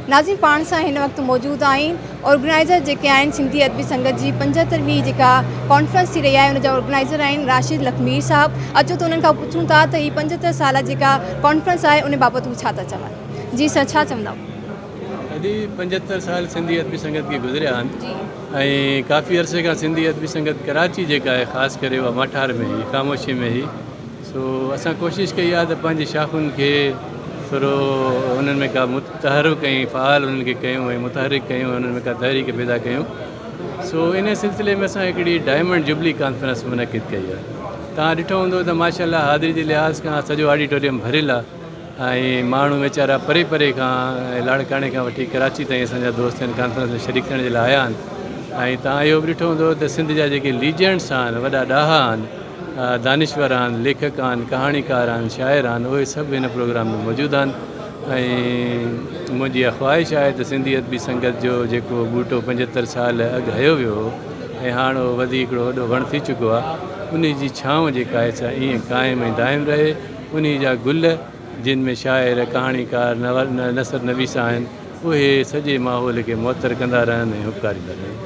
नाज़िम पाण सां हिन वक़्तु मौजूदु आहिनि। ऑर्गेनाइज़र जेके आहिनि सिंधी अदबी संगत जी 75वीं जेका कॉन्फ्रेंस थी रही आहे, उनजा ऑर्गेनाइज़र आहिनि राशिद लखमीर साहब। अचो त उन्हनि खां पुछूं था त ही 75 साल जेका कॉन्फ्रेंस आहे उन बाबति हू छा था चवनि। जी सर, छा चवंदा? अॼु 75 साल सिंधी अदबी संगत के गुज़रिया आहिनि जी ऐं काफ़ी अरसे खां सिंधी अदबी संगत कराची जेका आहे ख़ासि करे उहा मठार में ही ख़ामोशी में ही सो असां कोशिशि कई आहे त पंहिंजी शाख़ुनि खे थोरो उन्हनि में का मुतहरिक कयूं, फ़ाल उन्हनि खे कयूं ऐं मुतहरिक कयूं, उन्हनि में का तहरीक पैदा कयूं। सो इन सिलसिले में असां हिकिड़ी डायमंड जुबली कॉन्फ्रेंस मुनक़िद कई आहे। तव्हां ॾिठो हूंदो त माशाल्लाह हाज़िरी जे लिहाज़ खां सॼो ऑडिटोरियम भरियलु आहे ऐं माण्हू वीचारा परे परे खां लाड़काणे खां वठी कराची ताईं असांजा दोस्त आहिनि कॉन्फ्रेंस में शरीक थियण जे लाइ आया आहिनि। ऐं तव्हां इहो बि ॾिठो हूंदो त सिंध जा जेके लीजेंड्स आहिनि, वॾा ॾाहा आहिनि, दानिश्वर आहिनि, लेखक आहिनि, कहाणीकार आहिनि, शाइर आहिनि, उहे सभु हिन प्रोग्राम में मौजूदु आहिनि। ऐं मुंहिंजी इहा ख़्वाहिश आहे त सिंधी अदबी संगत जो जेको ॿूटो 75 साल अॻु हयो वियो ऐं हाणे उहो वधी हिकिड़ो वॾो वणु थी चुको आहे, उन जी छांव जेका आहे सा ईअं क़ाइमु ऐं दाइमु रहे। उन जा गुल जिन में शाइर, कहाणीकार, नसर नवीस आहिनि, उहे सॼे माहौल खे मुअतरु कंदा रहनि ऐं उपकारींदा रहनि।